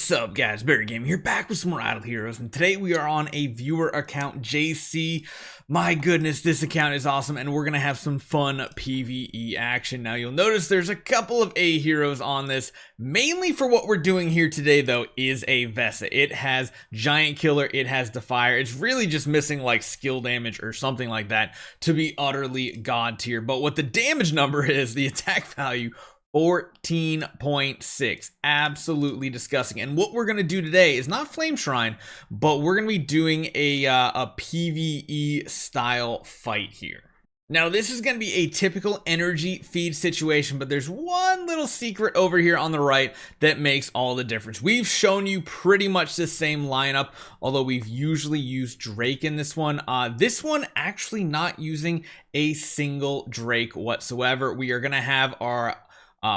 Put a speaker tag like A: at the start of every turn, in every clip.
A: What's up, guys? Barry Gaming here, back with some more Idle Heroes, and today we are on a viewer account, JC. My goodness, this account is awesome, and we're gonna have some fun PvE action. Now, you'll notice there's a couple of A heroes on this. Mainly for what we're doing here today, though, is a Vesa. It has Giant Killer, it has Defier. It's really just missing like skill damage or something like that to be utterly god tier. But what the damage number is, the attack value, 14.6. Absolutely disgusting. And what we're going to do today is not Flame Shrine, but we're going to be doing a PvE style fight here. Now, this is going to be a typical energy feed situation, but there's one little secret over here on the right that makes all the difference. We've shown you pretty much the same lineup, although we've usually used Drake in this one. This one actually not using a single Drake whatsoever. We are going to have our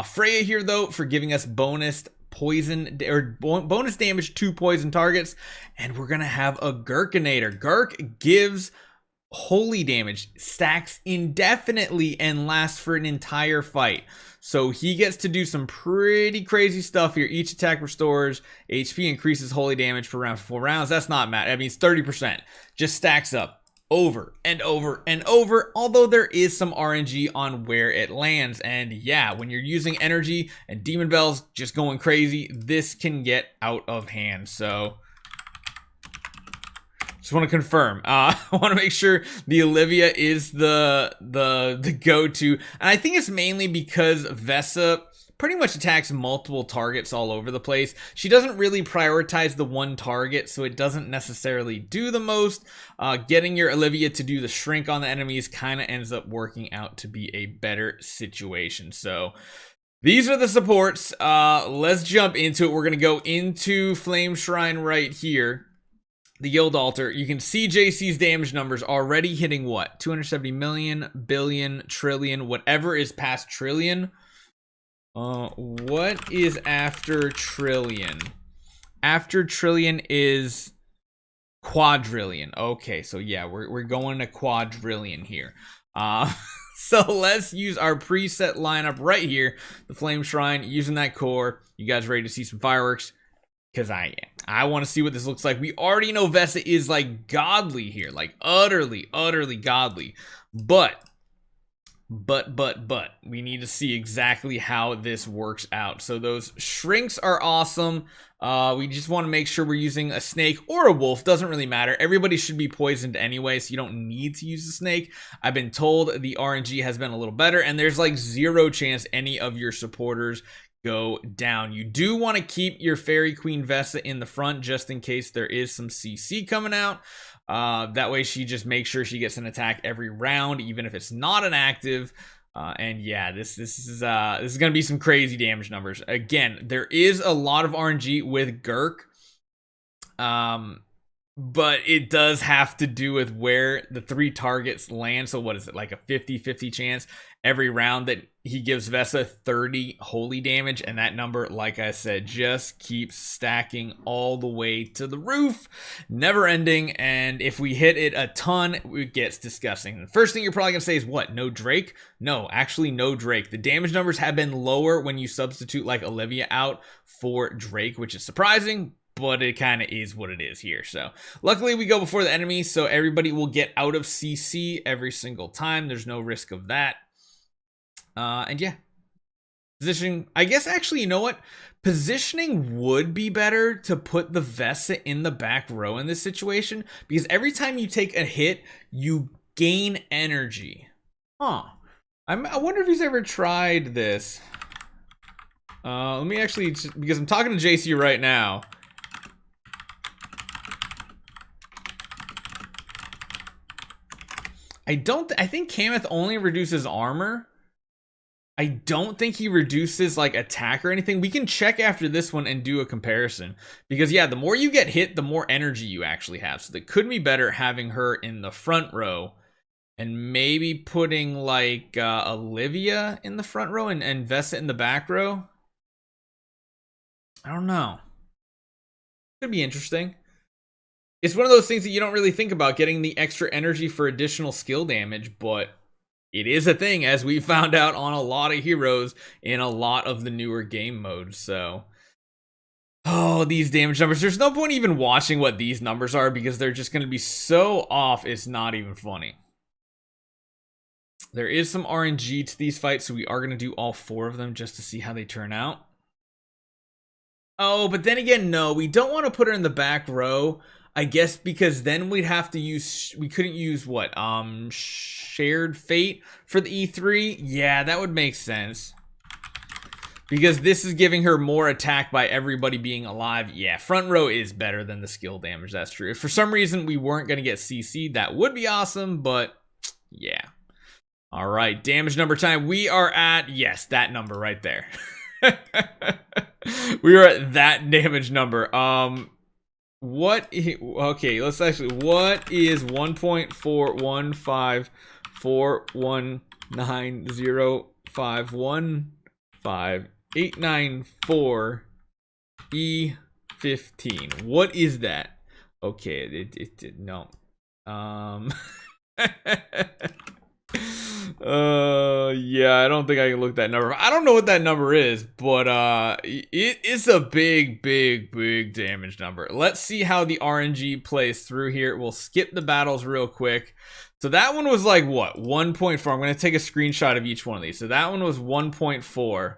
A: Freya here, though, for giving us bonus poison or bonus damage to poison targets, and we're gonna have a Gerkenator. Gerke gives holy damage, stacks indefinitely, and lasts for an entire fight. So he gets to do some pretty crazy stuff here. Each attack restores HP, increases holy damage per round for 4 rounds. That's not mad. I mean, it's 30%. Just stacks up over and over and over, although there is some RNG on where it lands. And yeah, when you're using energy and demon bells just going crazy, this can get out of hand. So just want to confirm, I want to make sure the Olivia is the go-to, and I think it's mainly because Vesa pretty much attacks multiple targets all over the place. She doesn't really prioritize the one target, so it doesn't necessarily do the most. Getting your Olivia to do the shrink on the enemies kind of ends up working out to be a better situation. So these are the supports. Let's jump into it. We're going to go into Flame Shrine right here. The Guild Altar. You can see JC's damage numbers already hitting what? 270 million, billion, trillion, whatever is past trillion. What is after trillion? After trillion is quadrillion. Okay, so yeah, we're going to quadrillion here. So let's use our preset lineup right here. The Flame Shrine, using that core. You guys ready to see some fireworks? Because I am. I want to see what this looks like. We already know Vesa is like godly here, like utterly godly. But we need to see exactly how this works out. So those shrinks are awesome. We just want to make sure we're using a snake or a wolf. Doesn't really matter. Everybody should be poisoned anyway, so you don't need to use a snake. I've been told the RNG has been a little better, and there's like 0 chance any of your supporters go down. You do want to keep your Fairy Queen Vesa in the front just in case there is some CC coming out. That way she just makes sure she gets an attack every round, even if it's not an active. And yeah, this is gonna be some crazy damage numbers. Again, there is a lot of RNG with Gerke, but it does have to do with where the 3 targets land. So what is it, like a 50-50 chance every round that he gives Vesa 30 holy damage, and that number, like I said, just keeps stacking all the way to the roof, never ending. And if we hit it a ton, it gets disgusting. The first thing you're probably gonna say is, what, no Drake? No, actually no Drake. The damage numbers have been lower when you substitute like Olivia out for Drake, which is surprising, but it kind of is what it is here. So luckily we go before the enemy, so everybody will get out of CC every single time. There's no risk of that. And yeah, positioning, I guess actually, you know what? Positioning would be better to put the Vesa in the back row in this situation, because every time you take a hit, you gain energy. Huh. I wonder if he's ever tried this. Let me actually, because I'm talking to JC right now. I think Kameth only reduces armor. I don't think he reduces like attack or anything. We can check after this one and do a comparison, because yeah, the more you get hit, the more energy you actually have. So that could be better having her in the front row and maybe putting like Olivia in the front row and Vesa in the back row. I don't know. Could be interesting. It's one of those things that you don't really think about, getting the extra energy for additional skill damage, but it is a thing, as we found out on a lot of heroes in a lot of the newer game modes. So Oh, these damage numbers. There's no point even watching what these numbers are because they're just going to be so off, it's not even funny. There is some RNG to these fights, so we are going to do all 4 of them just to see how they turn out. Oh, but then again, no, we don't want to put her in the back row, I guess, because then we'd have to use, we couldn't use what, shared fate for the E3? Yeah, that would make sense. Because this is giving her more attack by everybody being alive. Yeah, front row is better than the skill damage, that's true. If for some reason we weren't going to get CC'd, that would be awesome, but yeah. All right, damage number time. We are at, yes, that number right there. We are at that damage number. Okay, let's actually, what is 1.4154190515894 E15? What is that? Okay, it did no. Yeah, I don't think I can look that number. I don't know what that number is, but it is a big damage number. Let's see how the RNG plays through here. We'll skip the battles real quick. So that one was like what, 1.4. I'm going to take a screenshot of each one of these. So that one was 1.4.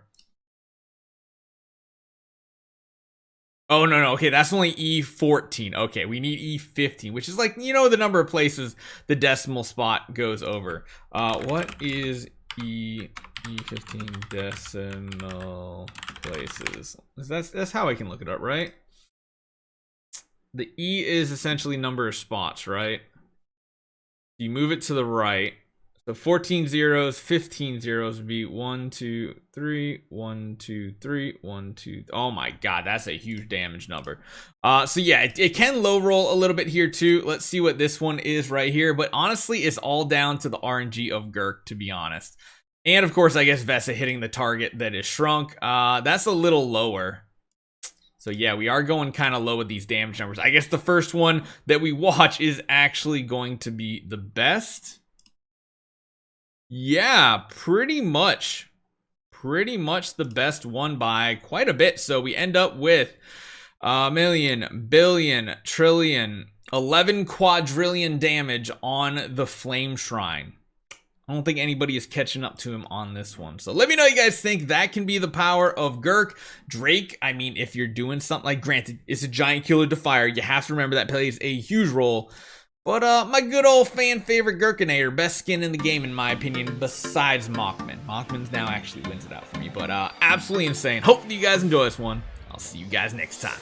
A: Oh, no. Okay, that's only E14. Okay, we need E15, which is like, you know, the number of places the decimal spot goes over. What is E15 decimal places? That's how I can look it up, right? The E is essentially number of spots, right? You move it to the right. So 14 zeros, 15 zeros would be 1, 2, 3, 1, 2, 3, 1, 2. Oh my god, that's a huge damage number. So yeah, it can low roll a little bit here too. Let's see what this one is right here. But honestly, it's all down to the RNG of Gerke, to be honest. And of course, I guess Vesa hitting the target that is shrunk. That's a little lower. So yeah, we are going kind of low with these damage numbers. I guess the first one that we watch is actually going to be the best. Yeah, pretty much the best one by quite a bit. So we end up with a million, billion, trillion, 11 quadrillion damage on the Flame Shrine. I don't think anybody is catching up to him on this one. So let me know what you guys think. That can be the power of Gerke. Drake, I mean, if you're doing something like, granted, it's a giant killer defier. You have to remember that plays a huge role. But my good old fan favorite Gerkenator, best skin in the game in my opinion, besides Mockman. Mockman's now actually wins it out for me, but absolutely insane. Hopefully you guys enjoy this one. I'll see you guys next time.